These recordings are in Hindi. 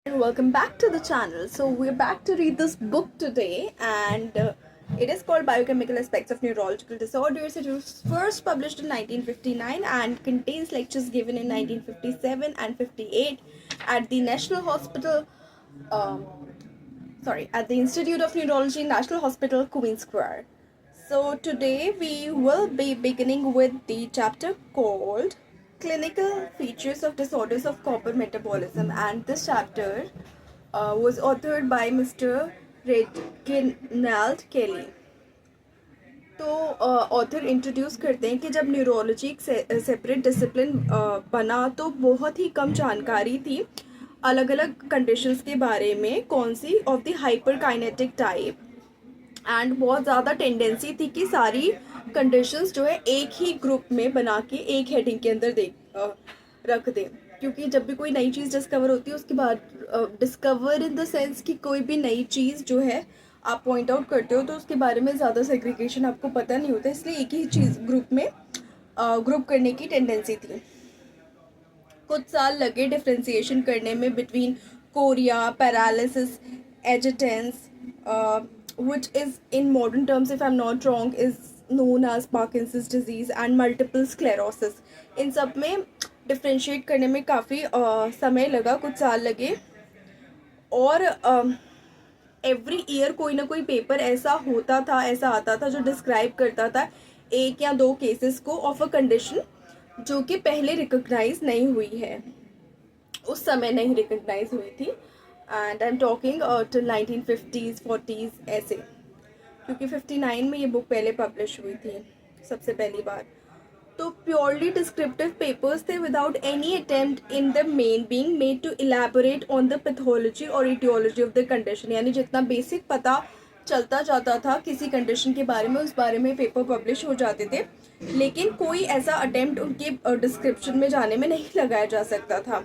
And welcome back to the channel. So we're back to read this book today, and it is called Biochemical Aspects of Neurological Disorders. It was first published in 1959 and contains lectures given in 1957 and 58 at the National Hospital, um, at the Institute of Neurology, National Hospital, Queen Square. So today we will be beginning with the chapter called Clinical Features of Disorders of Copper Metabolism, and this chapter was authored by Mr. Reginald Kelly. तो ऑथर इंट्रोड्यूस करते हैं कि जब न्यूरोलॉजी एक सेपरेट डिसिप्लिन बना तो बहुत ही कम जानकारी थी अलग अलग कंडीशंस के बारे में, कौन सी of the hyperkinetic type, and बहुत ज़्यादा टेंडेंसी थी कि सारी कंडीशंस जो है एक ही ग्रुप में बना के एक हेडिंग के अंदर रख दें, क्योंकि जब भी कोई नई चीज़ डिस्कवर होती है उसके बाद डिस्कवर इन द सेंस कि कोई भी नई चीज़ जो है आप पॉइंट आउट करते हो तो उसके बारे में ज़्यादा सेग्रीगेशन आपको पता नहीं होता, इसलिए एक ही चीज़ ग्रुप में ग्रुप करने की टेंडेंसी थी। कुछ साल लगे डिफ्रेंसिएशन करने में between Korea, paralysis, agitans, which is in modern terms, if I'm not wrong, is known as Parkinson's disease and multiple sclerosis. इन सब में डिफ्रेंशिएट करने में काफ़ी समय लगा, कुछ साल लगे, और एवरी ईयर कोई ना कोई पेपर ऐसा होता था, ऐसा आता था जो डिस्क्राइब करता था एक या दो केसेस को ऑफ अ कंडीशन जो कि पहले रिकॉग्नाइज नहीं हुई है, उस समय नहीं रिकॉग्नाइज हुई थी, and I am talking till 1950s 40s ऐसे, क्योंकि 59 में ये बुक पहले पब्लिश हुई थी सबसे पहली बार। तो प्योरली डिस्क्रिप्टिव पेपर्स थे without any attempt in the main being made to elaborate on the pathology और इटियोलॉजी ऑफ द कंडीशन, यानी जितना बेसिक पता चलता जाता था किसी कंडीशन के बारे में उस बारे में पेपर पब्लिश हो जाते थे, लेकिन कोई ऐसा अटेम्प्ट उनके डिस्क्रिप्शन में जाने में नहीं लगाया जा सकता था।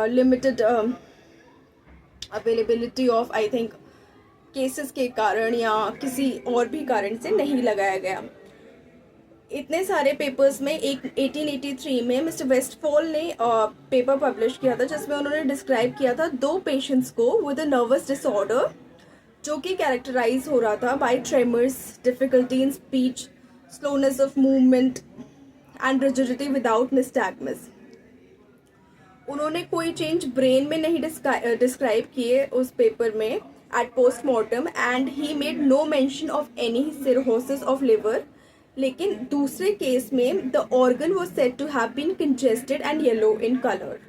Limited availability of I think cases के कारण या किसी और भी कारण से नहीं लगाया गया। इतने सारे पेपर्स में एक 1883 में मिस्टर वेस्टफॉल ने पेपर पब्लिश किया था जिसमें उन्होंने डिस्क्राइब किया था दो पेशेंट्स को विद अ नर्वस डिसऑर्डर जो कि कैरेक्टराइज हो रहा था by tremors, difficulty in speech, slowness of movement and rigidity without nystagmus. उन्होंने कोई चेंज ब्रेन में नहीं डिस्क्राइब किए उस पेपर में at postmortem, and he made no mention of any cirrhosis of liver, लेकिन दूसरे केस में the organ was said to have been congested and yellow in colour.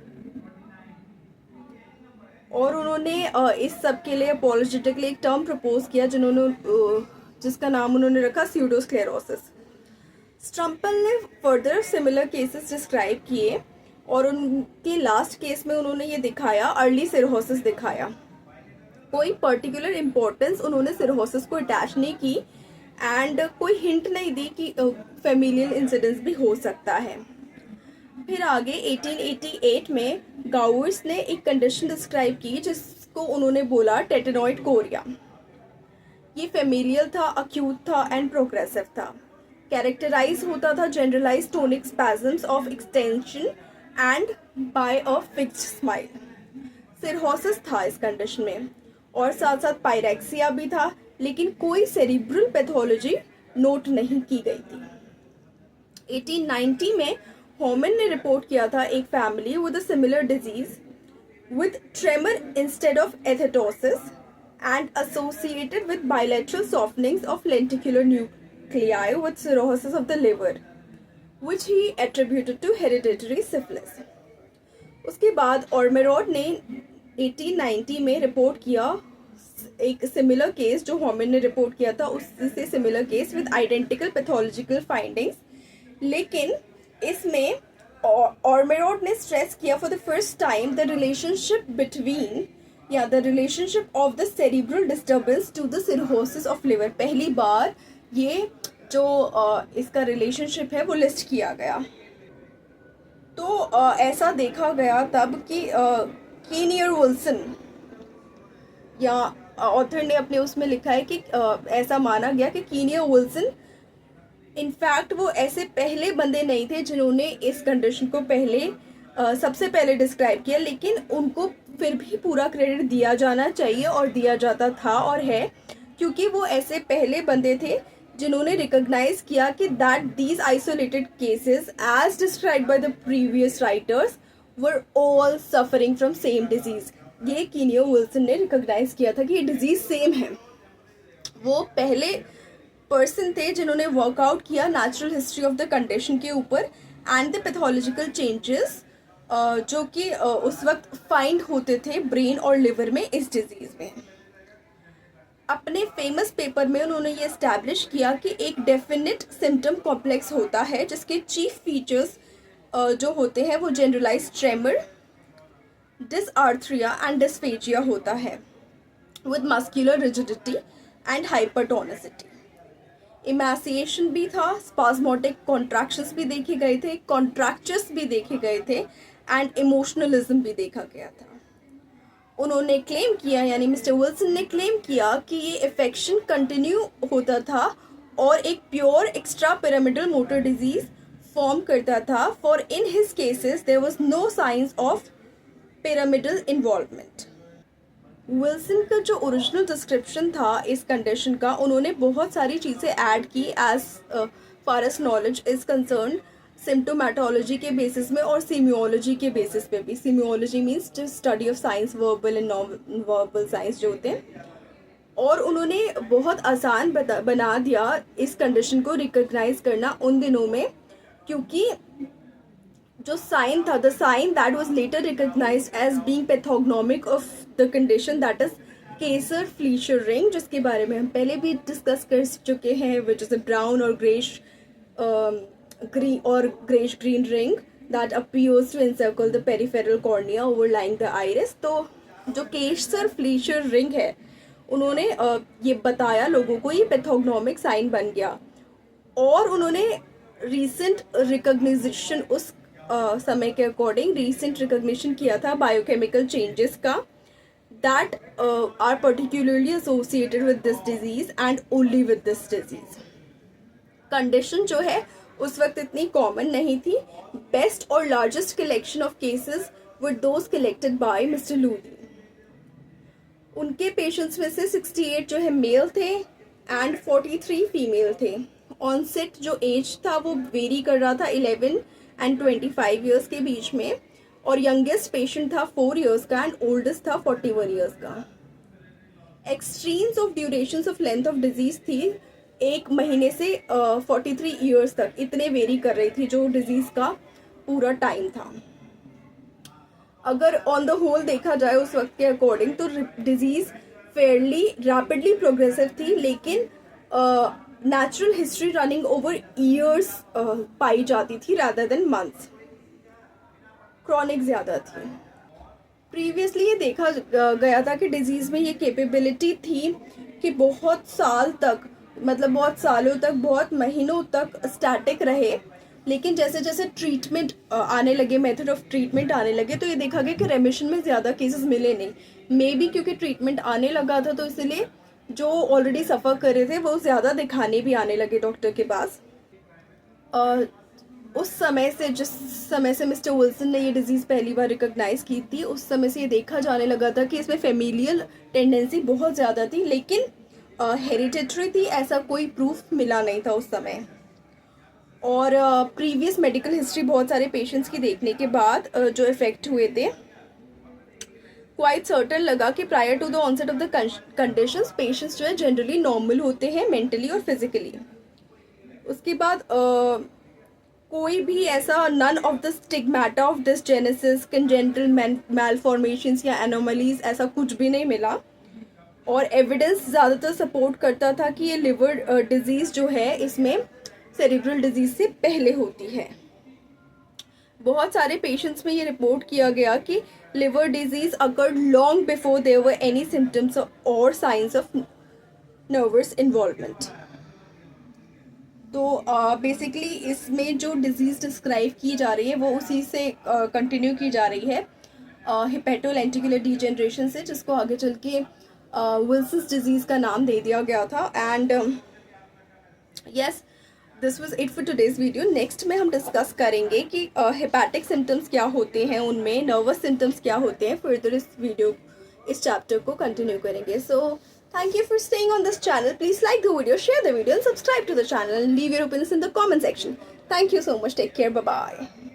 और उन्होंने इस सब के लिए अपॉलोजेटिकली एक टर्म प्रपोज किया जिसका नाम उन्होंने रखा स्यूडोस्क्लेरोसिस। स्ट्रम्पल ने फर्दर सिमिलर केसेस डिस्क्राइब किए और उनके लास्ट केस में उन्होंने ये दिखाया, अर्ली सिरोसिस दिखाया। कोई पर्टिकुलर इम्पोर्टेंस उन्होंने सिरोसिस को अटैच नहीं की एंड कोई हिंट नहीं दी कि फेमिलियल इंसिडेंस भी हो सकता है। फिर आगे 1888 में गाउर्स ने एक कंडीशन डिस्क्राइब की जिसको उन्होंने बोला टेटेनॉइड कोरिया। ये फेमिलियल था, अक्यूट था एंड प्रोग्रेसिव था। कैरेक्टराइज होता था generalise tonic spasms of extension and by a fixed smile. Cirrhosis था इस कंडीशन में और साथ साथ पायरेक्सिया भी था, लेकिन कोई सेरिब्रल पैथोलॉजी नोट नहीं की गई थी। 1890 में होमन ने रिपोर्ट किया था एक family with a similar disease with tremor instead of athetosis and associated with bilateral softenings of lenticular nuclei with cirrhosis of the liver which he attributed to hereditary syphilis. उसके बाद ऑर्मेरॉड ने 1890 में रिपोर्ट किया एक सिमिलर केस जो होमन ने रिपोर्ट किया था उससे similar case with identical pathological findings, लेकिन इसमें ऑर्मेरॉड ने स्ट्रेस किया for the first time the relationship between या the relationship of the cerebral disturbance to the cirrhosis of liver. पहली बार ये जो इसका रिलेशनशिप है वो लिस्ट किया गया। तो ऐसा देखा गया तब कि कीनियर विल्सन या ऑथर ने अपने उसमें लिखा है कि ऐसा माना गया कि कीनियर विल्सन इनफैक्ट वो ऐसे पहले बंदे नहीं थे जिन्होंने इस कंडीशन को पहले सबसे पहले डिस्क्राइब किया, लेकिन उनको फिर भी पूरा क्रेडिट दिया जाना चाहिए और दिया जाता था और है, क्योंकि वो ऐसे पहले बंदे थे जिन्होंने रिकॉग्नाइज किया कि that these isolated cases as described by the previous writers were all suffering from same disease. ये कीनियो विल्सन ने रिकॉग्नाइज किया था कि ये डिजीज सेम है। वो पहले पर्सन थे जिन्होंने वर्कआउट किया natural history of the condition के ऊपर एंड द पैथोलॉजिकल चेंजेस जो कि उस वक्त फाइंड होते थे ब्रेन और लिवर में इस डिजीज़ में। अपने फेमस पेपर में उन्होंने ये इस्टेब्लिश किया कि एक डेफिनेट सिम्टम कॉम्प्लेक्स होता है जिसके चीफ फीचर्स जो होते हैं वो generalise tremor, dysarthria and dysphagia होता है with muscular rigidity and hypertonicity. Emaciation भी था, स्पाज्मोटिक कॉन्ट्रैक्शंस भी देखे गए थे, कॉन्ट्रैक्चर्स भी देखे गए थे एंड इमोशनलिज्म भी देखा गया था। उन्होंने क्लेम किया, यानी मिस्टर विल्सन ने क्लेम किया कि ये इफेक्शन कंटिन्यू होता था और एक pure extrapyramidal motor disease form करता था। For in his cases there was no signs of pyramidal involvement. Wilson का जो ओरिजिनल डिस्क्रिप्शन था इस कंडीशन का, उन्होंने बहुत सारी चीज़ें ऐड की as far as knowledge is concern, symptomatology के बेसिस में और सीमियोलॉजी के बेसिस पे भी। Semiology means study of signs, verbal and non verbal signs जो होते हैं। और उन्होंने बहुत आसान बना दिया इस कंडीशन को रिकग्नाइज करना उन दिनों में, क्योंकि जो साइन था, the sign that was later recognised as being pathognomonic of the condition that is Kayser Fleischer ring, जिसके बारे में हम पहले भी डिस्कस कर चुके हैं, विच इज़ अ ब्राउन और greyish green or grayish green ring that appears to encircle the peripheral cornea overlying the iris। तो जो केसर फ्लीशर रिंग है, उन्होंने ये बताया लोगों को, ये पैथोग्नोमिक साइन बन गया। और उन्होंने रीसेंट रिकग्निशन उस समय के अकॉर्डिंग रीसेंट रिकग्निशन किया था बायोकेमिकल चेंजेस का that are particularly associated with this disease and only with this disease. Condition जो है उस वक्त इतनी कॉमन नहीं थी। बेस्ट और largest collection of cases were those collected by mister Lully. उनके पेशेंट्स में से 68 जो है मेल थे एंड 43 फीमेल थे। ऑनसेट जो एज था वो वेरी कर रहा था 11 एंड 25 ईयर्स के बीच में, और यंगेस्ट पेशेंट था 4 ईयर्स का एंड ओल्डेस्ट था 41 ईयर्स का। Extremes of durations of length of disease थी 1 महीने से 43 ईयर्स तक, इतने वेरी कर रही थी जो डिजीज का पूरा टाइम था। अगर ऑन द होल देखा जाए उस वक्त के अकॉर्डिंग तो डिजीज फेयरली रैपिडली प्रोग्रेसिव थी, लेकिन natural history running over years पाई जाती थी रादर देन मंथ्स। क्रॉनिक ज़्यादा थी। प्रीवियसली ये देखा गया था कि डिजीज़ में ये कैपेबिलिटी थी कि बहुत साल तक, मतलब बहुत सालों तक, बहुत महीनों तक स्टैटिक रहे, लेकिन जैसे जैसे ट्रीटमेंट आने लगे, मेथड ऑफ ट्रीटमेंट आने लगे, तो ये देखा गया कि रेमिशन में ज़्यादा केसेस मिले नहीं। मे बी क्योंकि ट्रीटमेंट आने लगा था तो इसलिए जो ऑलरेडी सफ़र कर रहे थे वो ज़्यादा दिखाने भी आने लगे डॉक्टर के पास। उस समय से, जिस समय से मिस्टर विल्सन ने ये डिज़ीज़ पहली बार रिकॉग्नाइज़ की थी, उस समय से ये देखा जाने लगा था कि इसमें फेमिलियल टेंडेंसी बहुत ज़्यादा थी, लेकिन हेरिडिटरी थी ऐसा कोई प्रूफ मिला नहीं था उस समय। और प्रीवियस मेडिकल हिस्ट्री बहुत सारे पेशेंट्स की देखने के बाद जो इफ़ेक्ट हुए थे, क्वाइट सर्टन लगा कि prior to the onset of the conditions patients जो है जनरली नॉर्मल होते हैं मेंटली और फिजिकली। उसके बाद कोई भी ऐसा none of the stigmata of dysgenesis, congenital malformations या एनोमलीज ऐसा कुछ भी नहीं मिला। और एविडेंस ज़्यादातर सपोर्ट करता था कि ये लिवर डिजीज़ जो है इसमें सेरिब्रल डिजीज़ से पहले होती है। बहुत सारे पेशेंट्स में ये रिपोर्ट किया गया कि liver disease occurred long before there were any symptoms और साइंस ऑफ नर्वस इन्वॉल्वमेंट। तो बेसिकली इसमें जो डिज़ीज़ डिस्क्राइब की जा रही है वो उसी से कंटिन्यू की जा रही है, हिपेटोलेंटिकुलर डिजेनरेशन से, जिसको आगे चल के विल्सन्स डिजीज़ का नाम दे दिया गया था। And yes, this was it for today's video. Next में हम डिस्कस करेंगे कि हेपेटिक सिम्टम्स क्या होते हैं, उनमें नर्वस सिम्टम्स क्या होते हैं. फर्दर इस चैप्टर को कंटिन्यू करेंगे. सो thank you for staying on this channel. Please like the video, share the video and subscribe to the channel and leave your opinions in the comment section. Thank you so much. Take care. Bye bye.